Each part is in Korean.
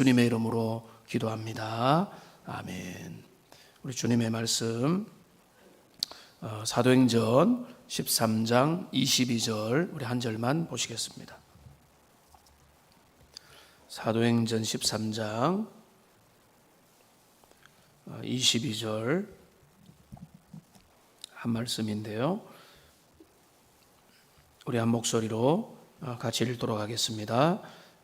주님의 이름으로 기도합니다. 아멘. 우리 주님의 말씀 사도행전 13장 22절 우리 한 절만 보시겠습니다. 사도행전 13장 22절 한 말씀인데요. 우리 한 목소리로 같이 읽도록 하겠습니다.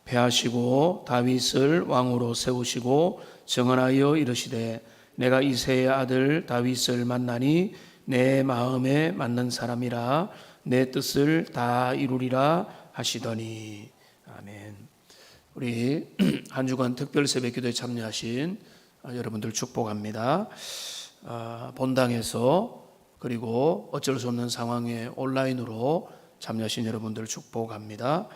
패하시고 다윗을 왕으로 세우시고 정언하여 이르시되 내가 이새의 아들 다윗을 만나니 내 마음에 맞는 사람이라 내 뜻을 다 이루리라 하시더니. 아멘. 우리 한 주간 특별 새벽 기도에 참여하신 여러분들 축복합니다. 본당에서 그리고 어쩔 수 없는 상황에 온라인으로 참여하신 여러분들 축복합니다.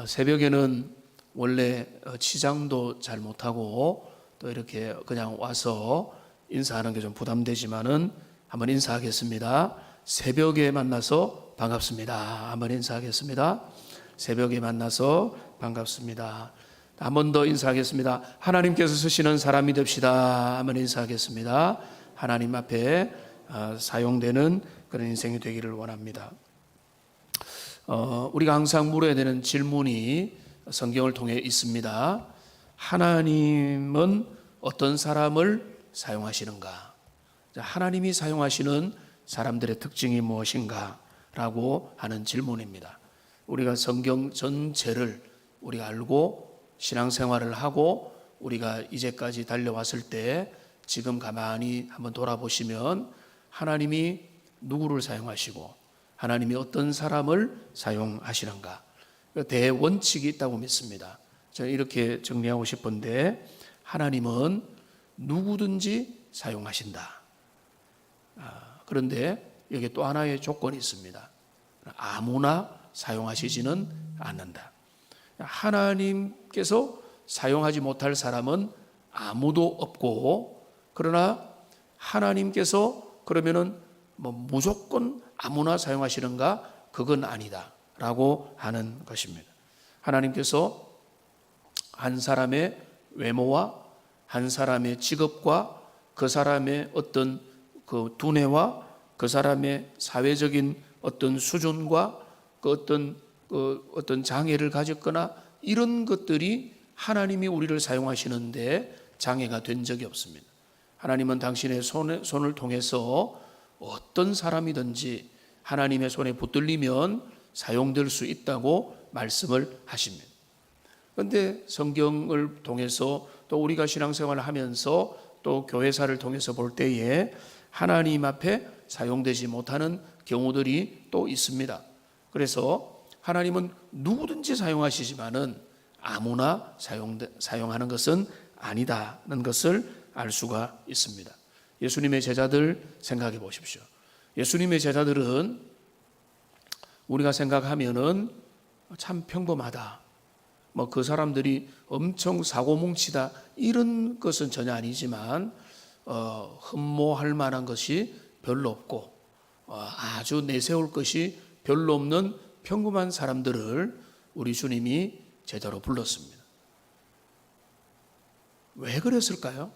새벽에는 원래 치장도 잘 못하고 또 이렇게 그냥 와서 인사하는 게 좀 부담되지만은 한번 인사하겠습니다. 새벽에 만나서 반갑습니다. 한번 인사하겠습니다. 새벽에 만나서 반갑습니다. 한 번 더 인사하겠습니다. 하나님께서 쓰시는 사람이 됩시다. 한번 인사하겠습니다. 하나님 앞에 사용되는 그런 인생이 되기를 원합니다. 우리가 항상 물어야 되는 질문이 성경을 통해 있습니다. 하나님은 어떤 사람을 사용하시는가? 하나님이 사용하시는 사람들의 특징이 무엇인가? 라고 하는 질문입니다. 우리가 성경 전체를 우리가 알고 신앙생활을 하고 우리가 이제까지 달려왔을 때 지금 가만히 한번 돌아보시면 하나님이 누구를 사용하시고 하나님이 어떤 사람을 사용하시는가? 대원칙이 있다고 믿습니다. 저는 이렇게 정리하고 싶은데 하나님은 누구든지 사용하신다. 그런데 여기 또 하나의 조건이 있습니다. 아무나 사용하시지는 않는다. 하나님께서 사용하지 못할 사람은 아무도 없고, 그러나 하나님께서 그러면은 무조건 아무나 사용하시는가? 그건 아니다 라고 하는 것입니다. 하나님께서 한 사람의 외모와 한 사람의 직업과 그 사람의 어떤 그 두뇌와 그 사람의 사회적인 어떤 수준과 그 어떤 장애를 가졌거나 이런 것들이 하나님이 우리를 사용하시는데 장애가 된 적이 없습니다. 하나님은 당신의 손을 통해서 어떤 사람이든지 하나님의 손에 붙들리면 사용될 수 있다고 말씀을 하십니다. 그런데 성경을 통해서 또 우리가 신앙생활을 하면서 또 교회사를 통해서 볼 때에 하나님 앞에 사용되지 못하는 경우들이 또 있습니다. 그래서 하나님은 누구든지 사용하시지만은 아무나 사용하는 것은 아니다는 것을 알 수가 있습니다. 예수님의 제자들 생각해 보십시오. 예수님의 제자들은 우리가 생각하면은 참 평범하다. 그 사람들이 엄청 사고뭉치다. 이런 것은 전혀 아니지만, 흠모할 만한 것이 별로 없고, 아주 내세울 것이 별로 없는 평범한 사람들을 우리 주님이 제자로 불렀습니다. 왜 그랬을까요?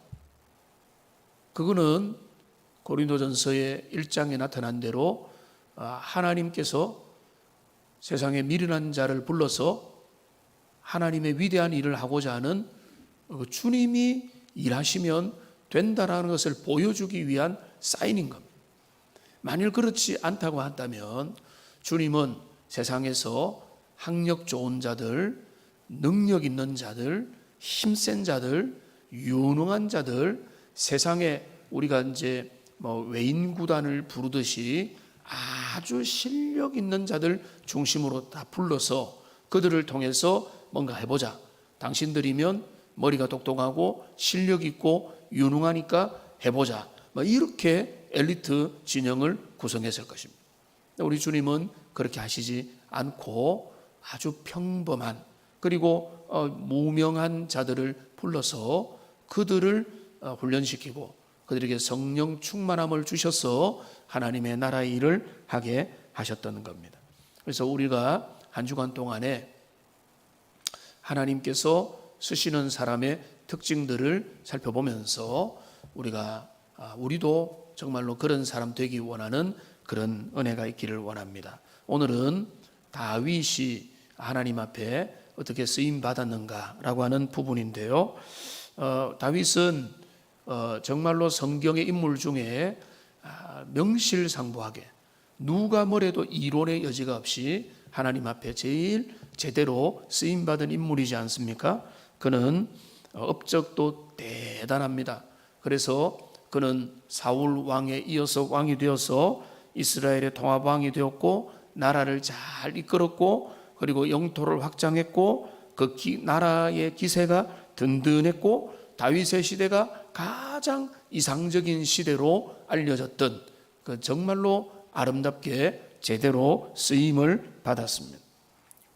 그거는 고린도전서의 1장에 나타난 대로 하나님께서 세상에 미련한 자를 불러서 하나님의 위대한 일을 하고자 하는 주님이 일하시면 된다라는 것을 보여주기 위한 사인인 겁니다. 만일 그렇지 않다고 한다면 주님은 세상에서 학력 좋은 자들, 능력 있는 자들, 힘센 자들, 유능한 자들, 세상에 우리가 이제 외인구단을 부르듯이 아주 실력 있는 자들 중심으로 다 불러서 그들을 통해서 뭔가 해보자. 당신들이면 머리가 똑똑하고 실력 있고 유능하니까 해보자. 이렇게 엘리트 진영을 구성했을 것입니다. 우리 주님은 그렇게 하시지 않고 아주 평범한 그리고 무명한 자들을 불러서 그들을 훈련시키고 그들에게 성령 충만함을 주셔서 하나님의 나라의 일을 하게 하셨다는 겁니다. 그래서 우리가 한 주간 동안에 하나님께서 쓰시는 사람의 특징들을 살펴보면서 우리도 정말로 그런 사람 되기 원하는 그런 은혜가 있기를 원합니다. 오늘은 다윗이 하나님 앞에 어떻게 쓰임 받았는가라고 하는 부분인데요. 다윗은 정말로 성경의 인물 중에 명실상부하게 누가 뭐래도 이론의 여지가 없이 하나님 앞에 제일 제대로 쓰임받은 인물이지 않습니까? 그는 업적도 대단합니다. 그래서 그는 사울 왕에 이어서 왕이 되어서 이스라엘의 통합왕이 되었고 나라를 잘 이끌었고 그리고 영토를 확장했고 그 나라의 기세가 든든했고 다윗의 시대가 가장 이상적인 시대로 알려졌던 그 정말로 아름답게 제대로 쓰임을 받았습니다.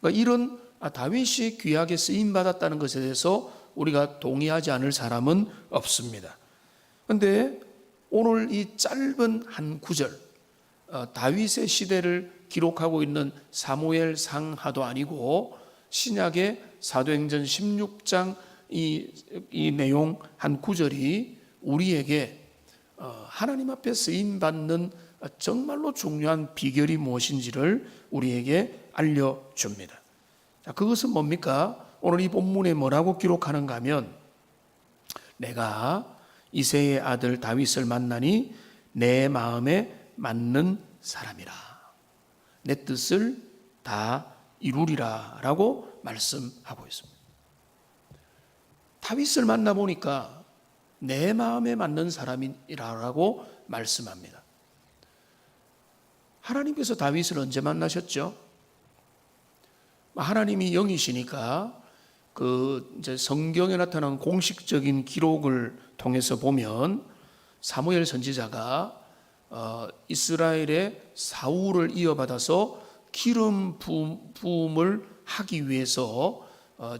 그러니까 이런 다윗이 귀하게 쓰임 받았다는 것에 대해서 우리가 동의하지 않을 사람은 없습니다. 그런데 오늘 이 짧은 한 구절, 다윗의 시대를 기록하고 있는 사무엘 상하도 아니고 신약의 사도행전 16장 이 내용 한 구절이 우리에게 하나님 앞에 쓰임 받는 정말로 중요한 비결이 무엇인지를 우리에게 알려줍니다. 자, 그것은 뭡니까? 오늘 이 본문에 뭐라고 기록하는가 하면 내가 이새의 아들 다윗을 만나니 내 마음에 맞는 사람이라 내 뜻을 다 이루리라 라고 말씀하고 있습니다. 다윗을 만나보니까 내 마음에 맞는 사람이라고 말씀합니다. 하나님께서 다윗을 언제 만나셨죠? 하나님이 영이시니까 이제 성경에 나타난 공식적인 기록을 통해서 보면 사무엘 선지자가 이스라엘의 사울을 이어받아서 기름 부음을 하기 위해서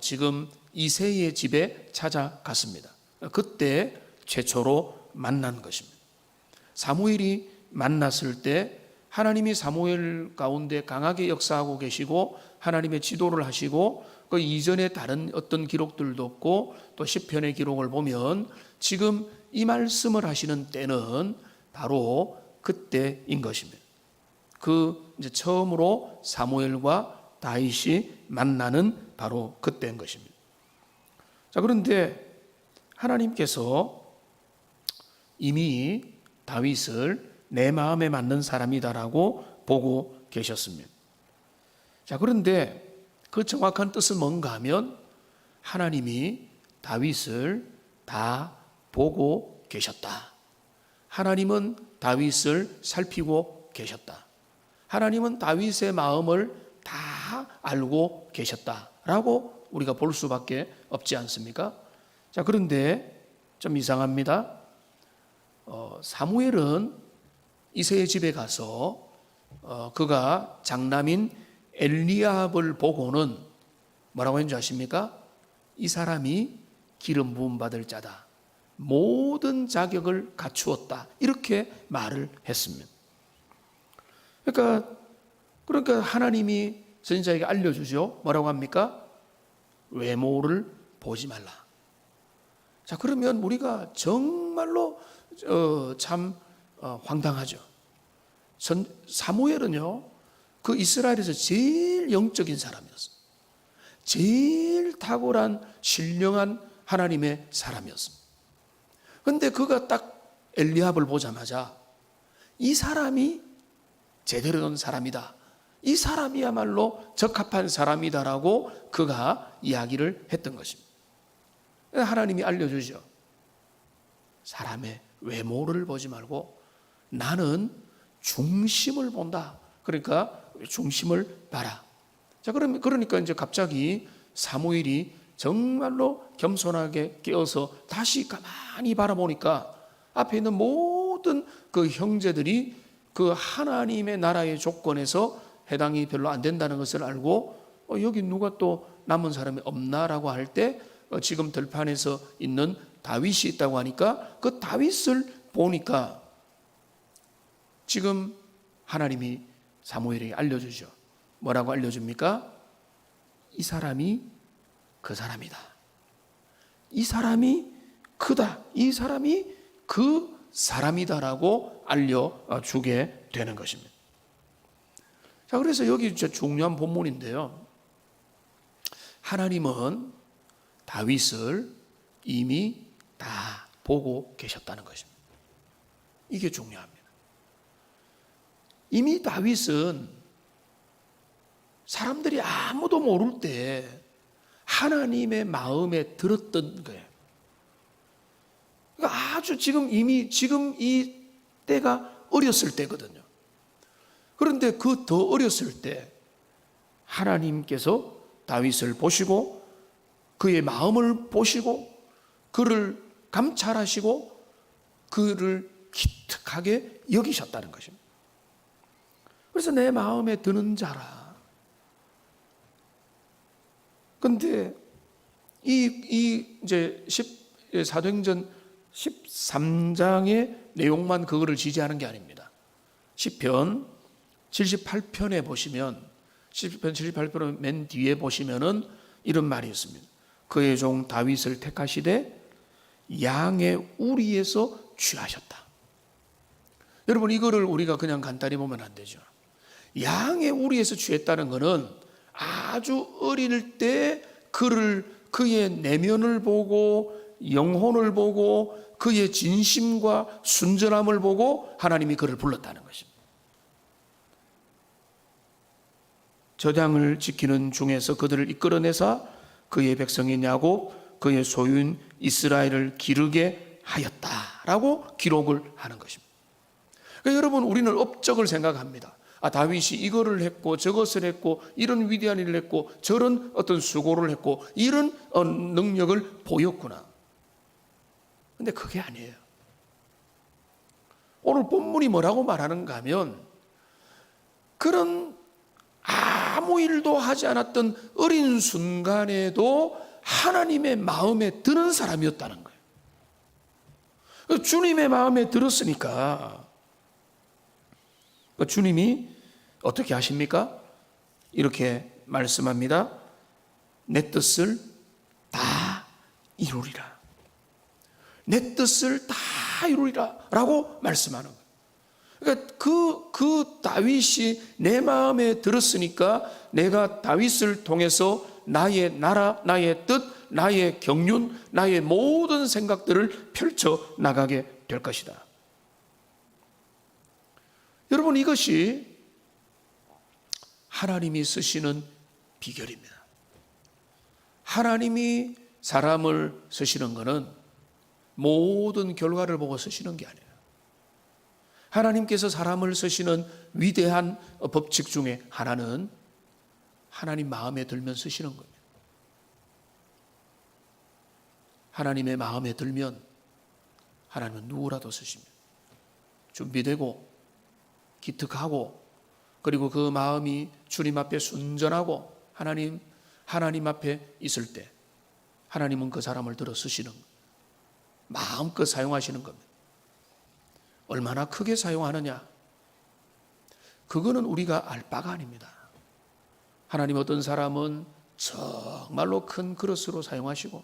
지금 이새의 집에 찾아갔습니다. 그때 최초로 만난 것입니다. 사무엘이 만났을 때 하나님이 사무엘 가운데 강하게 역사하고 계시고 하나님의 지도를 하시고 그 이전에 다른 어떤 기록들도 없고 또 시편의 기록을 보면 지금 이 말씀을 하시는 때는 바로 그때인 것입니다. 이제 처음으로 사무엘과 다윗이 만나는 바로 그때인 것입니다. 자, 그런데 하나님께서 이미 다윗을 내 마음에 맞는 사람이다라고 보고 계셨습니다. 자, 그런데 그 정확한 뜻은 뭔가 하면 하나님이 다윗을 다 보고 계셨다. 하나님은 다윗을 살피고 계셨다. 하나님은 다윗의 마음을 다 알고 계셨다라고 우리가 볼 수밖에 없지 않습니까? 자, 그런데 좀 이상합니다. 사무엘은 이새의 집에 가서 그가 장남인 엘리압을 보고는 뭐라고 했는지 아십니까? 이 사람이 기름 부음 받을 자다. 모든 자격을 갖추었다. 이렇게 말을 했습니다. 그러니까 하나님이 선지자에게 알려주죠. 뭐라고 합니까? 외모를 보지 말라. 자, 그러면 우리가 정말로 참 황당하죠. 사무엘은요, 그 이스라엘에서 제일 영적인 사람이었어요. 제일 탁월한 신령한 하나님의 사람이었습니다. 그런데 그가 딱 엘리압을 보자마자 이 사람이 제대로 된 사람이다. 이 사람이야말로 적합한 사람이다라고 그가 이야기를 했던 것입니다. 하나님이 알려주죠. 사람의 외모를 보지 말고 나는 중심을 본다. 그러니까 중심을 봐라. 자, 그러니까 이제 갑자기 사무엘이 정말로 겸손하게 깨어서 다시 가만히 바라보니까 앞에 있는 모든 그 형제들이 그 하나님의 나라의 조건에서 해당이 별로 안 된다는 것을 알고 여기 누가 또 남은 사람이 없나라고 할 때 지금 들판에서 있는 다윗이 있다고 하니까 그 다윗을 보니까 지금 하나님이 사무엘에게 알려주죠. 뭐라고 알려줍니까? 이 사람이 그 사람이다. 이 사람이 그다, 이 사람이 그 사람이다라고 알려주게 되는 것입니다. 자, 그래서 여기 진짜 중요한 본문인데요. 하나님은 다윗을 이미 다 보고 계셨다는 것입니다. 이게 중요합니다. 이미 다윗은 사람들이 아무도 모를 때 하나님의 마음에 들었던 거예요. 그러니까 아주 지금 이 때가 어렸을 때거든요. 그런데 그 더 어렸을 때 하나님께서 다윗을 보시고 그의 마음을 보시고 그를 감찰하시고 그를 기특하게 여기셨다는 것입니다. 그래서 내 마음에 드는 자라. 그런데 이제 사도행전 13장의 내용만 그거를 지지하는 게 아닙니다. 시편 78편에 보시면, 시편 78편 맨 뒤에 보시면은 이런 말이 있습니다. 그의 종 다윗을 택하시되 양의 우리에서 취하셨다. 여러분, 이거를 우리가 그냥 간단히 보면 안 되죠. 양의 우리에서 취했다는 것은 아주 어릴 때 그의 내면을 보고 영혼을 보고 그의 진심과 순전함을 보고 하나님이 그를 불렀다는 것입니다. 저장을 지키는 중에서 그들을 이끌어내사 그의 백성인 야곱 그의 소유인 이스라엘을 기르게 하였다라고 기록을 하는 것입니다. 그러니까 여러분, 우리는 업적을 생각합니다. 다윗이 이거를 했고 저것을 했고 이런 위대한 일을 했고 저런 어떤 수고를 했고 이런 능력을 보였구나. 근데 그게 아니에요. 오늘 본문이 뭐라고 말하는가 하면 그런 아무 일도 하지 않았던 어린 순간에도 하나님의 마음에 드는 사람이었다는 거예요. 주님의 마음에 들었으니까 주님이 어떻게 하십니까? 이렇게 말씀합니다. 내 뜻을 다 이루리라. 내 뜻을 다 이루리라 라고 말씀하는 거예요. 그러니까 그 다윗이 내 마음에 들었으니까 내가 다윗을 통해서 나의 나라, 나의 뜻, 나의 경륜, 나의 모든 생각들을 펼쳐 나가게 될 것이다. 여러분, 이것이 하나님이 쓰시는 비결입니다. 하나님이 사람을 쓰시는 것은 모든 결과를 보고 쓰시는 게 아니에요. 하나님께서 사람을 쓰시는 위대한 법칙 중에 하나는 하나님 마음에 들면 쓰시는 겁니다. 하나님의 마음에 들면 하나님은 누구라도 쓰십니다. 준비되고 기특하고 그리고 그 마음이 주님 앞에 순전하고 하나님 앞에 있을 때 하나님은 그 사람을 들어 쓰시는 거예요. 마음껏 사용하시는 겁니다. 얼마나 크게 사용하느냐? 그거는 우리가 알 바가 아닙니다. 하나님 어떤 사람은 정말로 큰 그릇으로 사용하시고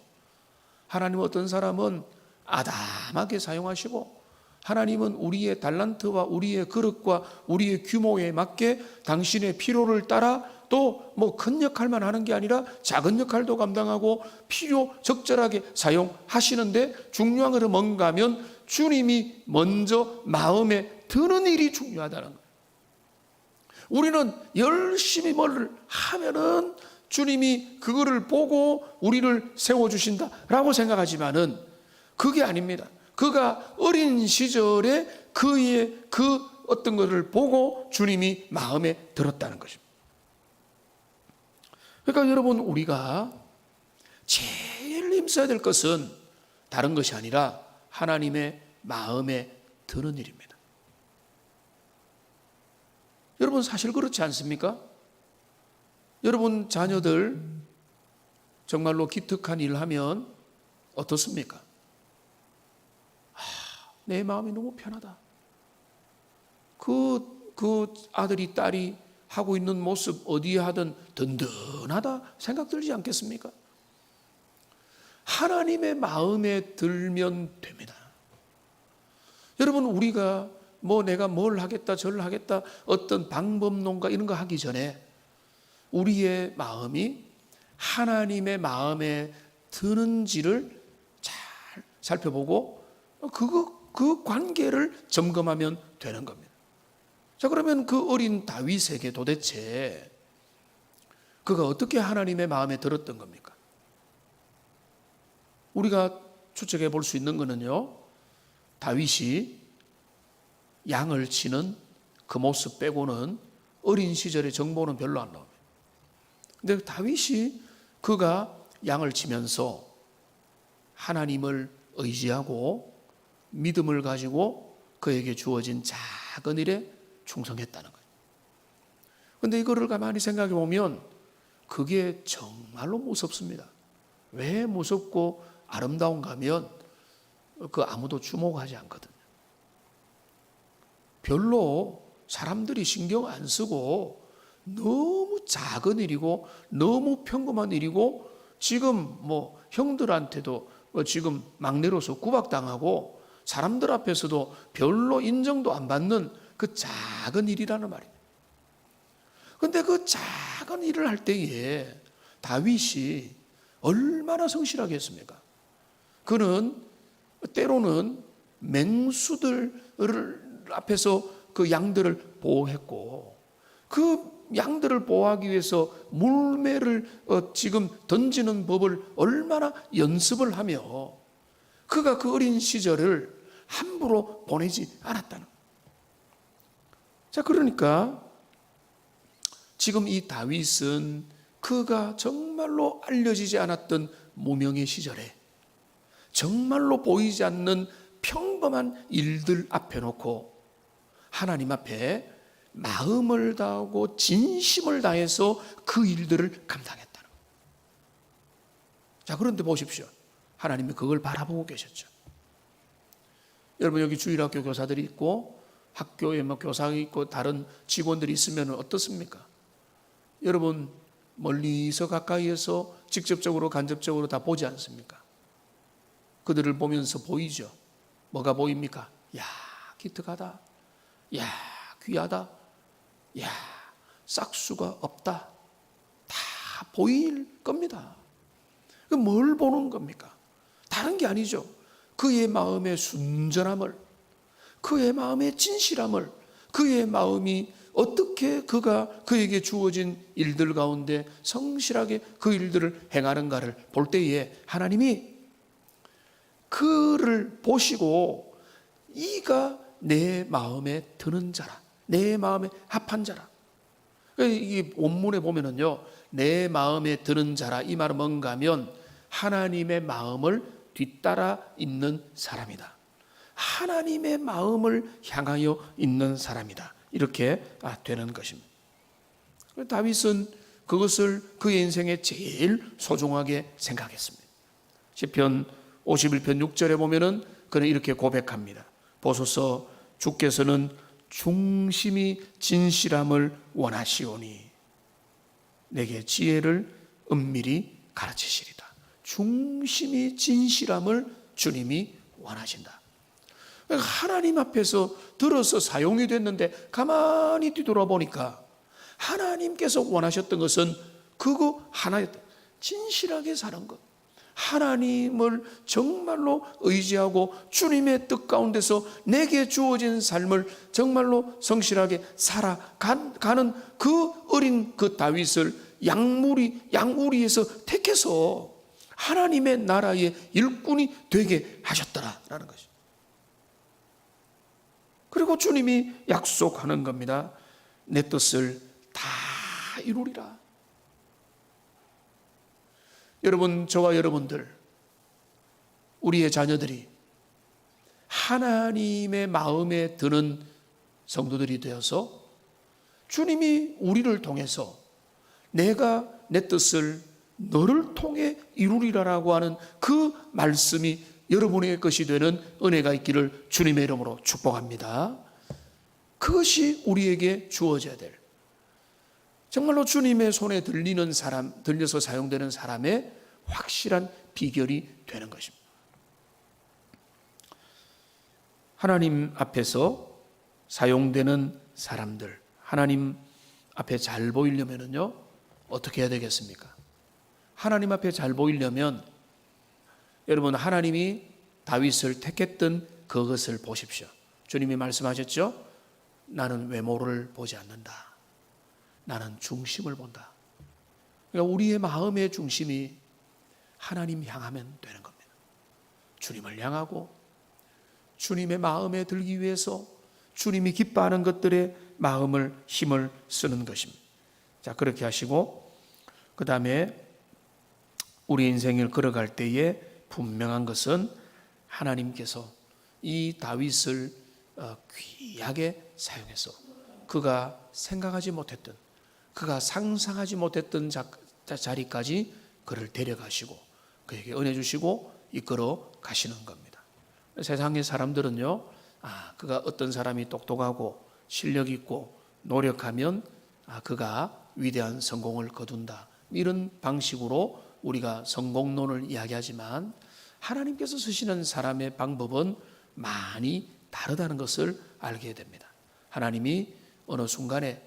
하나님 어떤 사람은 아담하게 사용하시고 하나님은 우리의 달란트와 우리의 그릇과 우리의 규모에 맞게 당신의 필요를 따라 또 뭐 큰 역할만 하는 게 아니라 작은 역할도 감당하고 필요 적절하게 사용하시는데 중요한 것은 뭔가 하면 주님이 먼저 마음에 드는 일이 중요하다는 거예요. 우리는 열심히 뭘 하면은 주님이 그거를 보고 우리를 세워주신다라고 생각하지만은 그게 아닙니다. 그가 어린 시절에 그의 그 어떤 것을 보고 주님이 마음에 들었다는 것입니다. 그러니까 여러분, 우리가 제일 힘써야 될 것은 다른 것이 아니라 하나님의 마음에 드는 일입니다. 여러분, 사실 그렇지 않습니까? 여러분 자녀들 정말로 기특한 일을 하면 어떻습니까? 내 마음이 너무 편하다. 그 아들이 딸이 하고 있는 모습 어디에 하든 든든하다 생각 들지 않겠습니까? 하나님의 마음에 들면 됩니다. 여러분, 우리가 내가 뭘 하겠다 절 하겠다 어떤 방법론가 이런 거 하기 전에 우리의 마음이 하나님의 마음에 드는지를 잘 살펴보고 그 관계를 점검하면 되는 겁니다. 자, 그러면 그 어린 다윗에게 도대체 그가 어떻게 하나님의 마음에 들었던 겁니까? 우리가 추측해 볼 수 있는 것은요, 다윗이 양을 치는 그 모습 빼고는 어린 시절의 정보는 별로 안 나옵니다. 근데 다윗이 그가 양을 치면서 하나님을 의지하고 믿음을 가지고 그에게 주어진 작은 일에 충성했다는 거예요. 그런데 이거를 가만히 생각해 보면 그게 정말로 무섭습니다. 왜 무섭고 아름다운가 하면 아무도 주목하지 않거든요. 별로 사람들이 신경 안 쓰고 너무 작은 일이고 너무 평범한 일이고 지금 형들한테도 지금 막내로서 구박당하고 사람들 앞에서도 별로 인정도 안 받는 그 작은 일이라는 말이에요. 그런데 그 작은 일을 할 때에 다윗이 얼마나 성실하게 했습니까? 그는 때로는 맹수들 앞에서 그 양들을 보호했고 그 양들을 보호하기 위해서 물매를 지금 던지는 법을 얼마나 연습을 하며 그가 그 어린 시절을 함부로 보내지 않았다는 거예요. 자, 그러니까 지금 이 다윗은 그가 정말로 알려지지 않았던 무명의 시절에 정말로 보이지 않는 평범한 일들 앞에 놓고 하나님 앞에 마음을 다하고 진심을 다해서 그 일들을 감당했다는 거예요. 자, 그런데 보십시오. 하나님이 그걸 바라보고 계셨죠. 여러분, 여기 주일학교 교사들이 있고 학교에 교사가 있고 다른 직원들이 있으면 어떻습니까? 여러분, 멀리서 가까이에서 직접적으로 간접적으로 다 보지 않습니까? 그들을 보면서 보이죠. 뭐가 보입니까? 야, 기특하다. 야, 귀하다. 야, 싹수가 없다. 다 보일 겁니다. 뭘 보는 겁니까? 다른 게 아니죠. 그의 마음의 순전함을, 그의 마음의 진실함을, 그의 마음이 어떻게 그가 그에게 주어진 일들 가운데 성실하게 그 일들을 행하는가를 볼 때에 하나님이 그를 보시고 이가 내 마음에 드는 자라, 내 마음에 합한 자라. 이 원문에 보면은요, 내 마음에 드는 자라, 이 말은 뭔가 하면 하나님의 마음을 뒤따라 있는 사람이다. 하나님의 마음을 향하여 있는 사람이다. 이렇게 되는 것입니다. 다윗은 그것을 그의 인생에 제일 소중하게 생각했습니다. 시편 51편 6절에 보면은 그는 이렇게 고백합니다. 보소서, 주께서는 중심이 진실함을 원하시오니 내게 지혜를 은밀히 가르치시리다. 중심이 진실함을 주님이 원하신다. 하나님 앞에서 들어서 사용이 됐는데 가만히 뒤돌아보니까 하나님께서 원하셨던 것은 그거 하나였다. 진실하게 사는 것. 하나님을 정말로 의지하고 주님의 뜻 가운데서 내게 주어진 삶을 정말로 성실하게 살아가는 그 어린 그 다윗을 양우리에서 택해서 하나님의 나라의 일꾼이 되게 하셨더라라는 것이죠. 그리고 주님이 약속하는 겁니다. 내 뜻을 다 이루리라. 여러분, 저와 여러분들, 우리의 자녀들이 하나님의 마음에 드는 성도들이 되어서 주님이 우리를 통해서 내가 내 뜻을 너를 통해 이루리라라고 하는 그 말씀이 여러분의 것이 되는 은혜가 있기를 주님의 이름으로 축복합니다. 그것이 우리에게 주어져야 될, 정말로 주님의 손에 들려서 사용되는 사람의 확실한 비결이 되는 것입니다. 하나님 앞에서 사용되는 사람들, 하나님 앞에 잘 보이려면요 어떻게 해야 되겠습니까? 하나님 앞에 잘 보이려면 여러분, 하나님이 다윗을 택했던 그것을 보십시오. 주님이 말씀하셨죠? 나는 외모를 보지 않는다. 나는 중심을 본다. 그러니까 우리의 마음의 중심이 하나님 향하면 되는 겁니다. 주님을 향하고 주님의 마음에 들기 위해서 주님이 기뻐하는 것들에 마음을, 힘을 쓰는 것입니다. 자, 그렇게 하시고 그 다음에 우리 인생을 걸어갈 때에 분명한 것은 하나님께서 이 다윗을 귀하게 사용해서 그가 생각하지 못했던, 그가 상상하지 못했던 자리까지 그를 데려가시고 그에게 은혜 주시고 이끌어 가시는 겁니다. 세상의 사람들은요, 그가 어떤 사람이 똑똑하고 실력 있고 노력하면 그가 위대한 성공을 거둔다, 이런 방식으로 우리가 성공론을 이야기하지만 하나님께서 쓰시는 사람의 방법은 많이 다르다는 것을 알게 됩니다. 하나님이 어느 순간에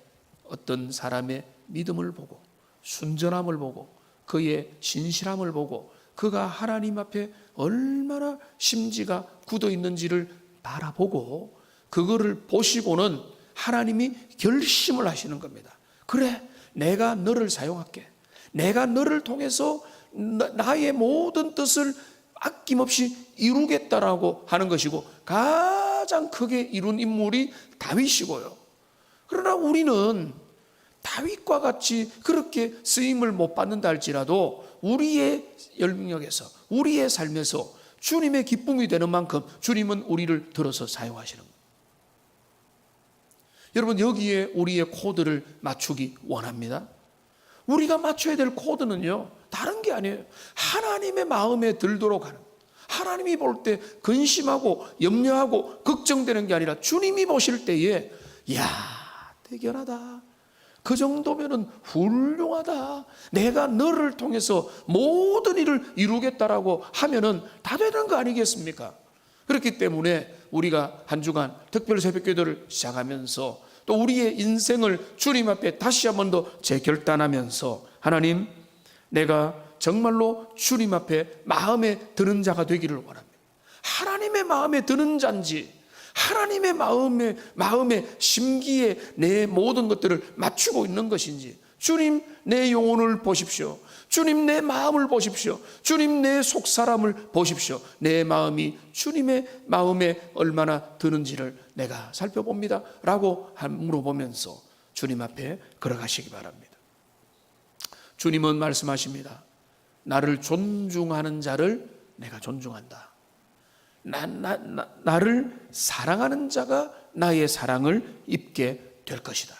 어떤 사람의 믿음을 보고 순전함을 보고 그의 신실함을 보고 그가 하나님 앞에 얼마나 심지가 굳어 있는지를 바라보고 그거를 보시고는 하나님이 결심을 하시는 겁니다. 그래, 내가 너를 사용할게. 내가 너를 통해서 나의 모든 뜻을 아낌없이 이루겠다라고 하는 것이고 가장 크게 이룬 인물이 다윗이고요. 그러나 우리는 다윗과 같이 그렇게 쓰임을 못 받는다 할지라도 우리의 영역에서 우리의 삶에서 주님의 기쁨이 되는 만큼 주님은 우리를 들어서 사용하시는 거예요. 여러분, 여기에 우리의 코드를 맞추기 원합니다. 우리가 맞춰야 될 코드는요 다른 게 아니에요. 하나님의 마음에 들도록 하는, 하나님이 볼 때 근심하고 염려하고 걱정되는 게 아니라 주님이 보실 때에 이야, 대견하다, 그 정도면은 훌륭하다, 내가 너를 통해서 모든 일을 이루겠다라고 하면은 다 되는 거 아니겠습니까? 그렇기 때문에 우리가 한 주간 특별 새벽기도를 시작하면서 또 우리의 인생을 주님 앞에 다시 한 번 더 재결단하면서 하나님, 내가 정말로 주님 앞에 마음에 드는 자가 되기를 원합니다. 하나님의 마음에 드는 자인지 하나님의 마음에 심기에 내 모든 것들을 맞추고 있는 것인지, 주님 내 영혼을 보십시오. 주님 내 마음을 보십시오. 주님 내 속사람을 보십시오. 내 마음이 주님의 마음에 얼마나 드는지를 내가 살펴봅니다 라고 물어보면서 주님 앞에 걸어가시기 바랍니다. 주님은 말씀하십니다. 나를 존중하는 자를 내가 존중한다. 나를 사랑하는 자가 나의 사랑을 입게 될 것이다.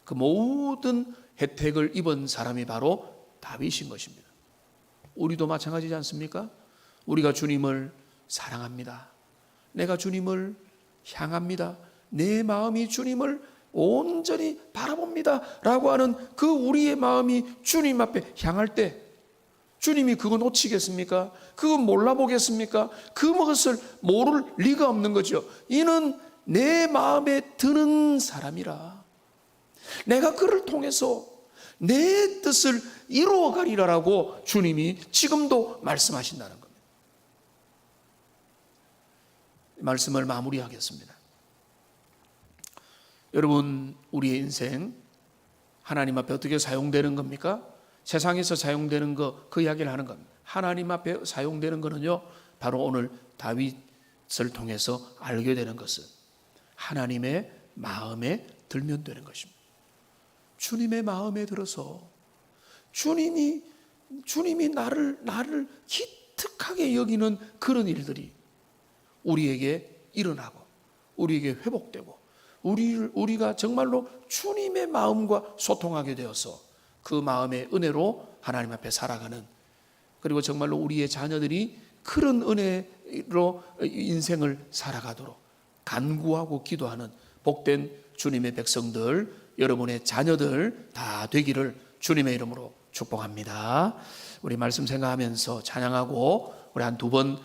그 모든 혜택을 입은 사람이 바로 다윗인 것입니다. 우리도 마찬가지지 않습니까? 우리가 주님을 사랑합니다. 내가 주님을 향합니다. 내 마음이 주님을 온전히 바라봅니다 라고 하는 그 우리의 마음이 주님 앞에 향할 때 주님이 그거 놓치겠습니까? 그거 몰라보겠습니까? 그것을 모를 리가 없는 거죠. 이는 내 마음에 드는 사람이라, 내가 그를 통해서 내 뜻을 이루어가리라라고 주님이 지금도 말씀하신다는 겁니다. 말씀을 마무리하겠습니다. 여러분, 우리의 인생 하나님 앞에 어떻게 사용되는 겁니까? 세상에서 사용되는 그 이야기를 하는 겁니다. 하나님 앞에 사용되는 거는요, 바로 오늘 다윗을 통해서 알게 되는 것은 하나님의 마음에 들면 되는 것입니다. 주님의 마음에 들어서 주님이 나를 기특하게 여기는 그런 일들이 우리에게 일어나고 우리에게 회복되고 우리가 정말로 주님의 마음과 소통하게 되어서 그 마음의 은혜로 하나님 앞에 살아가는, 그리고 정말로 우리의 자녀들이 그런 은혜로 인생을 살아가도록 간구하고 기도하는 복된 주님의 백성들, 여러분의 자녀들 다 되기를 주님의 이름으로 축복합니다. 우리 말씀 생각하면서 찬양하고 우리 한 두 번